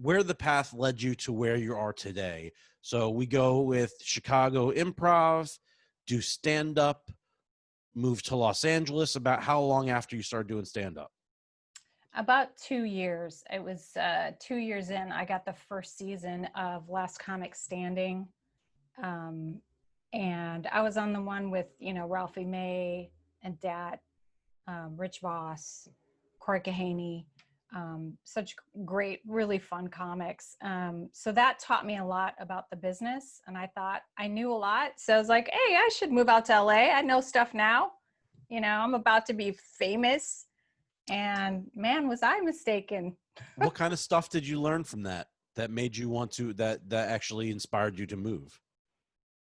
where the path led you to where you are today. So we go with Chicago improv, do stand-up, move to Los Angeles. About how long after you started doing stand-up? About 2 years. It was 2 years in, I got the first season of Last Comic Standing. And I was on the one with, Ralphie May and Dat, Rich Voss, Corey Kahaney, such great, really fun comics. So that taught me a lot about the business. And I thought I knew a lot. So I was like, hey, I should move out to LA. I know stuff now. I'm about to be famous. And man, was I mistaken. What kind of stuff did you learn from that made you want to, that actually inspired you to move?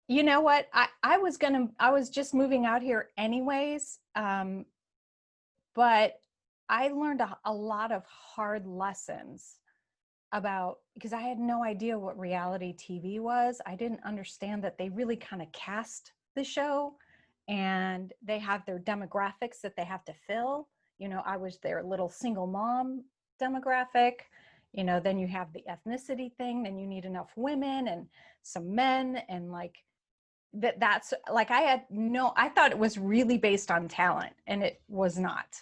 You know what? I was just moving out here anyways. But I learned a lot of hard lessons because I had no idea what reality TV was. I didn't understand that they really kind of cast the show and they have their demographics that they have to fill. I was their little single mom demographic. Then you have the ethnicity thing, then you need enough women and some men, and that's like, I thought it was really based on talent, and it was not.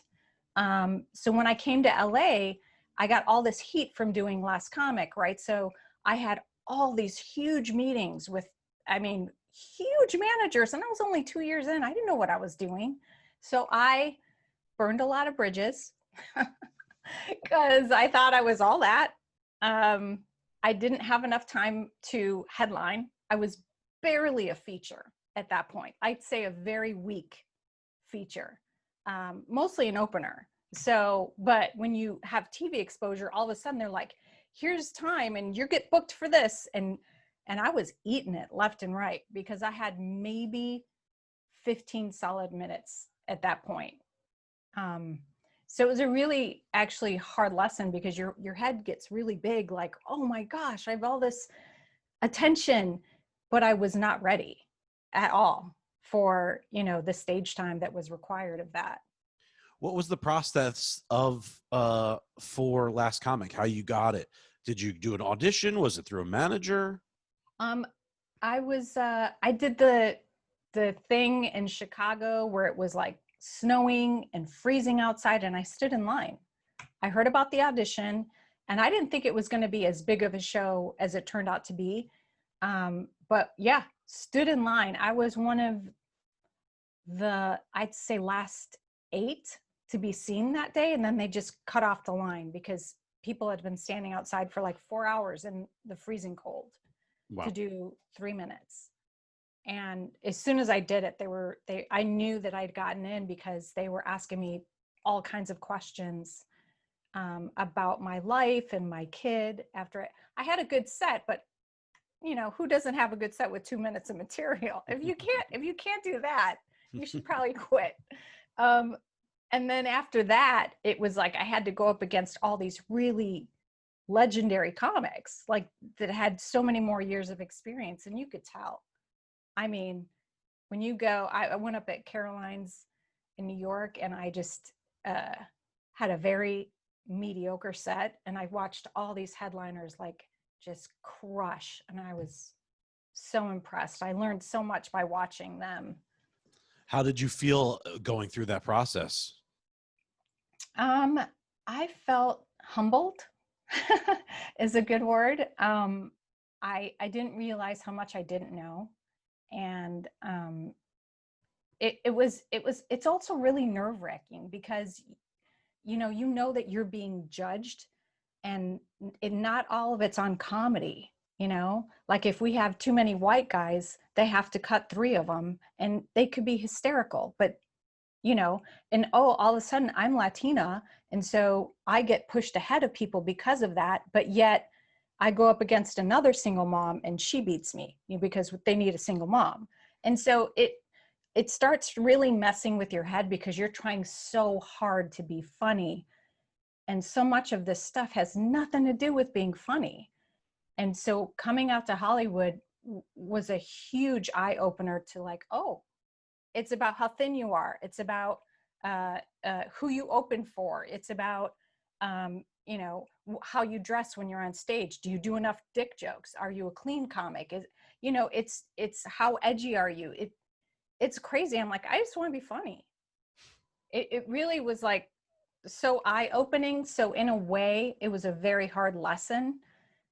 So when I came to LA, I got all this heat from doing Last Comic, right? So I had all these huge meetings with, huge managers, and I was only 2 years in. I didn't know what I was doing. So I burned a lot of bridges because I thought I was all that. I didn't have enough time to headline. I was barely a feature at that point. I'd say a very weak feature, mostly an opener. So, but when you have TV exposure, all of a sudden they're like, here's time and you get booked for this. And I was eating it left and right because I had maybe 15 solid minutes at that point. So it was a really actually hard lesson because your head gets really big, like, oh my gosh, I have all this attention, but I was not ready at all for, the stage time that was required of that. What was the process of for Last Comic? How you got it? Did you do an audition? Was it through a manager? I did the thing in Chicago where it was like snowing and freezing outside, and I stood in line. I heard about the audition, and I didn't think it was going to be as big of a show as it turned out to be. But yeah, stood in line. I was one of the, I'd say, last 8 to be seen that day. And then they just cut off the line because people had been standing outside for like 4 hours in the freezing cold. Wow. To do 3 minutes. And as soon as I did it, I knew that I'd gotten in because they were asking me all kinds of questions about my life and my kid. After I had a good set, but who doesn't have a good set with 2 minutes of material? If you can't do that, you should probably quit. And then after that, it was like I had to go up against all these really legendary comics, like that had so many more years of experience, and you could tell. When you go, I went up at Caroline's in New York, and I just had a very mediocre set, and I watched all these headliners like just crush, and I was so impressed. I learned so much by watching them. How did you feel going through that process? I felt humbled is a good word. I didn't realize how much I didn't know. And it's also really nerve-wracking because you know that you're being judged, and not all of it's on comedy. Like if we have too many white guys, they have to cut 3 of them, and they could be hysterical. But and all of a sudden I'm Latina, and so I get pushed ahead of people because of that. But yet I go up against another single mom and she beats me because they need a single mom. And so it starts really messing with your head because you're trying so hard to be funny. And so much of this stuff has nothing to do with being funny. And so coming out to Hollywood was a huge eye opener to like, oh, it's about how thin you are. It's about who you open for. It's about, how you dress when you're on stage. Do you do enough dick jokes? Are you a clean comic? Is, you know, it's how edgy are you? It's crazy. I'm like, I just want to be funny. It really was like so eye-opening. So in a way, it was a very hard lesson,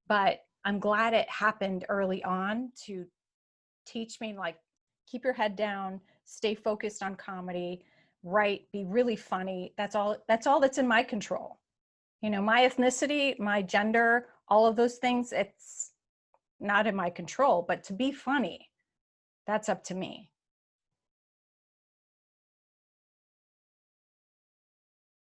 but I'm glad it happened early on to teach me, like, keep your head down, stay focused on comedy, write, be really funny. That's all that's in my control. You know, my ethnicity, my gender, all of those things, it's not in my control, but to be funny, that's up to me.